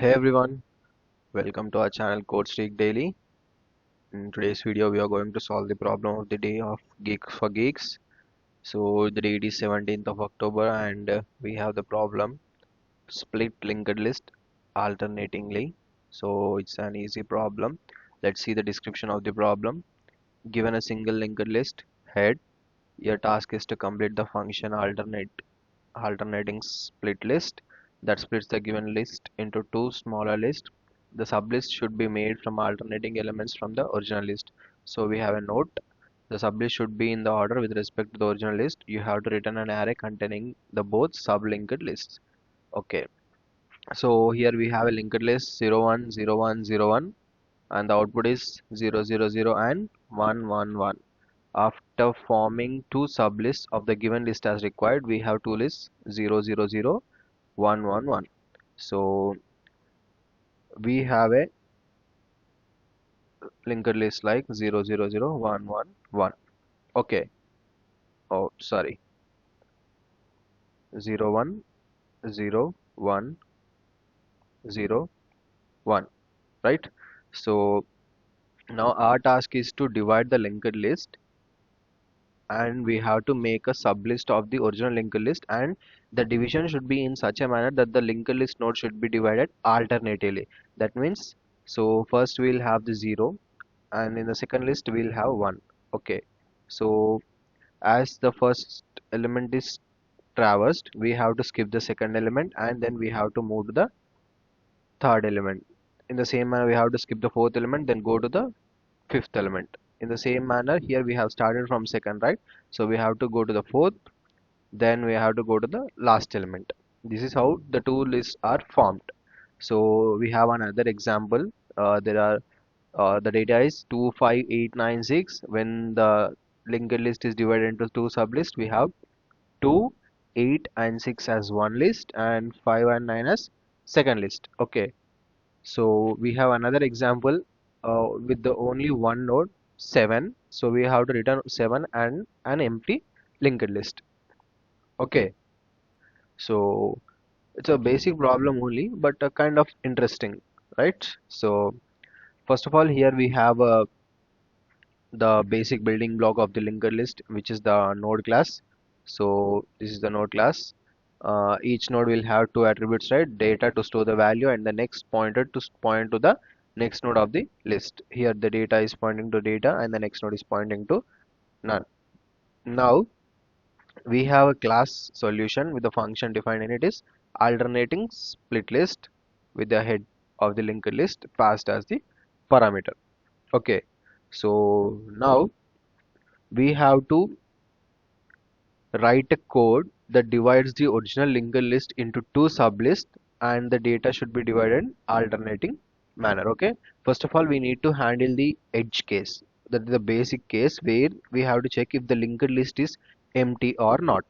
Hey everyone, welcome to our channel Code Streak Daily. In today's video, we are going to solve the problem of the day of Geeks for Geeks. So the date is 17th of October and we have the problem split linked list alternatingly. So it's an easy problem. Let's see the description of the problem. Given a single linked list head, your task is to complete the function alternating split list that splits the given list into two smaller lists. The sublist should be made from alternating elements from the original list. So we have a note. The sublist should be in the order with respect to the original list. You have to return an array containing the both sublinked lists. Okay. So here we have a linked list 0 1 0 1 0 1 and the output is 0 0 0 and 1 1 1. After forming two sublists of the given list as required, we have two lists 0 0 0 1 1 1. So we have a linked list like 0 0 0 1 1 1. Okay. Oh, sorry. 0 1 0 1 0 1. Right? So now our task is to divide the linked list and we have to make a sublist of the original linked list, and the division should be in such a manner that the linked list node should be divided alternatively. That means, so first we'll have the 0 and in the second list we'll have 1. Okay, so as the first element is traversed, we have to skip the second element and then we have to move to the third element. In the same manner we have to skip the fourth element, then go to the fifth element. In the same manner, here we have started from second, right? So we have to go to the fourth, then we have to go to the last element. This is how the two lists are formed. So we have another example. There are the data is 2 5 8 9 6. When the linked list is divided into two sublists, we have 2 8 and 6 as one list and 5 and 9 as second list. Okay, so we have another example with the only one node 7. So we have to return 7 and an empty linked list. Okay, so it's a basic problem only, but kind of interesting, right? So first of all, here we have the basic building block of the linked list, which is the node class. So this is the node class. Each node will have two attributes, right? Data to store the value and the next pointer to point to the next node of the list. Here the data is pointing to data and the next node is pointing to none. Now we have a class solution with the function defined in it is alternating split list with the head of the linked list passed as the parameter. Okay, so now we have to write a code that divides the original linked list into two sublists and the data should be divided in alternating manner. Okay, first of all we need to handle the edge case. That is the basic case where we have to check if the linked list is empty or not.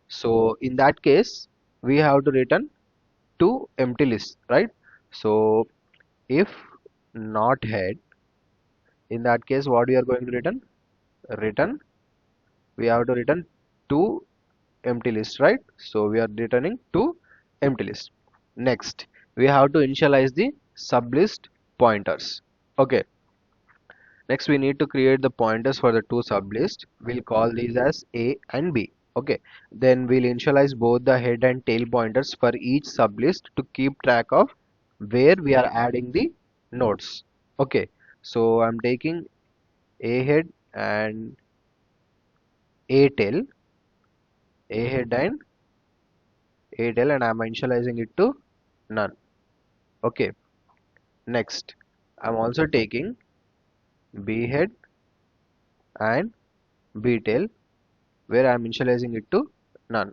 So in that case we have to return two empty lists, right? So if not head, in that case what we are going to return, we have to return two empty lists, right? So we are returning two empty lists. Next we have to initialize the sublist pointers. Okay, next we need to create the pointers for the two sublists. We'll call these as A and B. Okay, then we'll initialize both the head and tail pointers for each sublist to keep track of where we are adding the nodes. Okay, so I'm taking A head and A tail, A head and A tail, and I'm initializing it to none. Okay, next I'm also taking B head and B tail where I'm initializing it to none.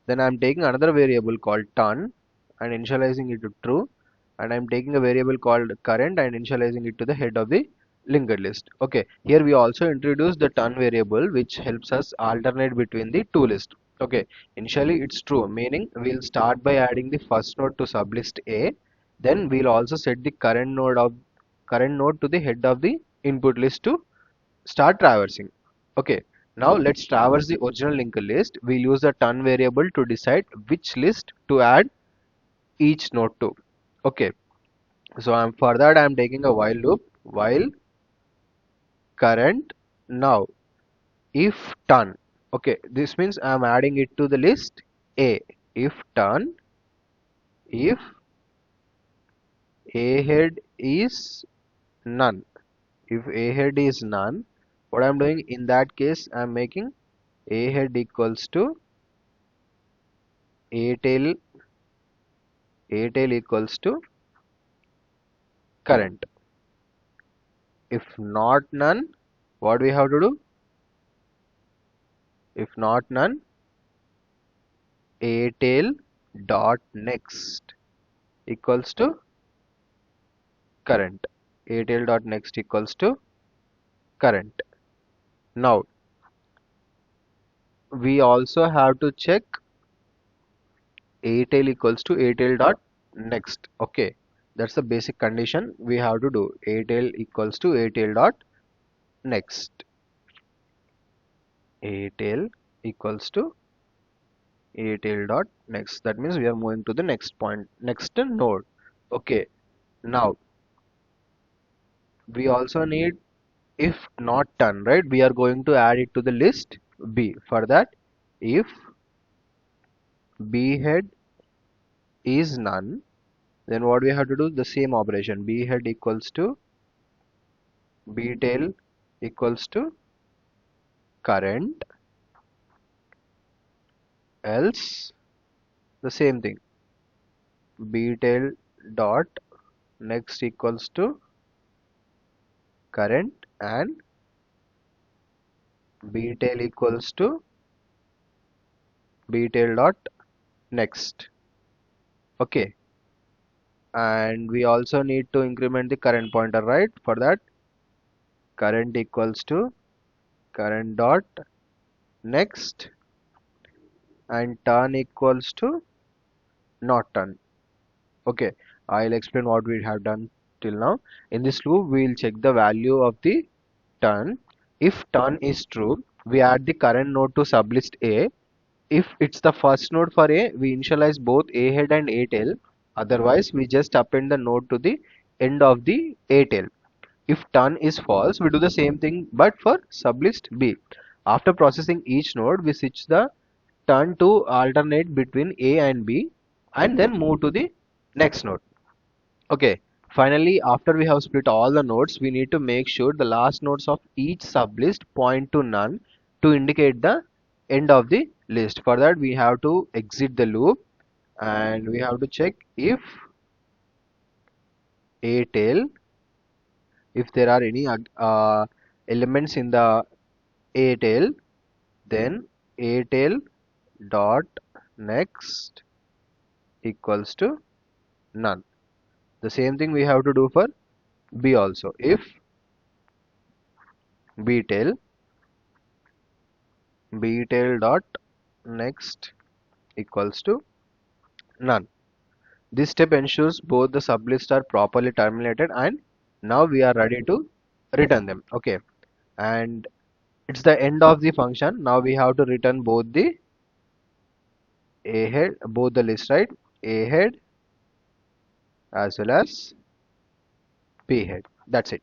Then I'm taking another variable called turn and initializing it to true, and I'm taking a variable called current and initializing it to the head of the linked list. Okay, here we also introduce the turn variable which helps us alternate between the two lists. Okay, initially it's true, meaning we'll start by adding the first node to sublist A, then we'll also set the current node to the head of the input list to start traversing. Okay, now let's traverse the original linked list. We'll use the turn variable to decide which list to add each node to. Okay, so for that I'm taking a while loop, while current now if turn. Okay, this means I'm adding it to the list A. If turn, if A head is none. If A head is none, what I'm doing in that case, I'm making A head equals to A tail, A tail equals to current. If not none, what we have to do? If not none, A tail dot next equals to current. A tail dot next equals to current. Now we also have to check A tail equals to A tail dot next. Okay, that's the basic condition we have to do. A tail equals to A tail dot next. A tail equals to A tail dot next. That means we are moving to the next point, next node. Okay, now we also need if not done, right? We are going to add it to the list B. For that, if B head is none, then what we have to do? The same operation. B head equals to B tail equals to current, else the same thing. B tail dot next equals to current and B tail equals to B tail dot next. Okay, and we also need to increment the current pointer, right? For that, current equals to current dot next and turn equals to not turn. Okay, I'll explain what we have done till now. In this loop, we'll check the value of the turn. If turn is true, we add the current node to sublist A. If it's the first node for A, we initialize both A head and A tail. Otherwise, we just append the node to the end of the A tail. If turn is false, we do the same thing but for sublist B. After processing each node, we switch the turn to alternate between A and B and then move to the next node. Okay, finally, after we have split all the nodes, we need to make sure the last nodes of each sublist point to none to indicate the end of the list. For that, we have to exit the loop and we have to check if A tail, if there are any elements in the A tail, then A tail dot next equals to none. The same thing we have to do for B also. If B tail dot next equals to none. This step ensures both the sublists are properly terminated and now we are ready to return them. Okay, and it's the end of the function. Now we have to return both the A head, both the list, right? A head as well as B head. That's it.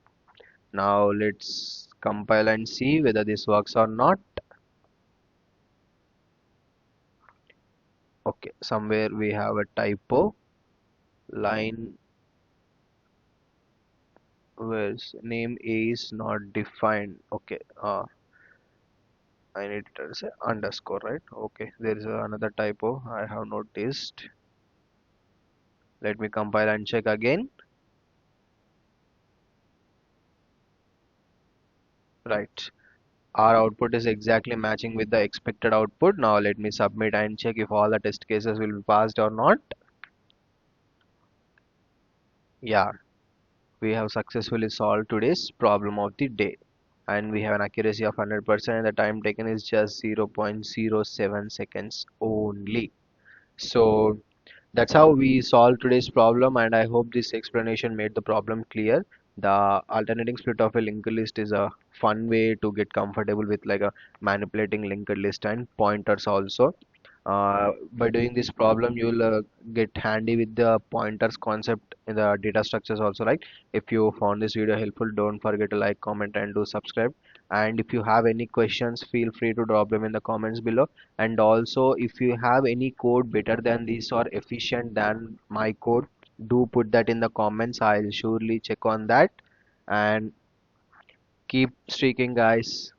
Now let's compile and see whether this works or not. Okay, somewhere we have a typo. Line where name A is not defined. Okay, I need to say underscore, right? Okay, there is another typo I have noticed. Let me compile and check again. Right, our output is exactly matching with the expected output. Now let me submit and check if all the test cases will be passed or not. Yeah, we have successfully solved today's problem of the day and we have an accuracy of 100% and the time taken is just 0.07 seconds only. So that's how we solved today's problem and I hope this explanation made the problem clear. The alternating split of a linked list is a fun way to get comfortable with like a manipulating linked list and pointers also. By doing this problem, you'll get handy with the pointers concept in the data structures also, right? If you found this video helpful, don't forget to like, comment, and do subscribe. And if you have any questions, feel free to drop them in the comments below. And also, if you have any code better than this or efficient than my code, do put that in the comments. I'll surely check on that. And keep streaking, guys.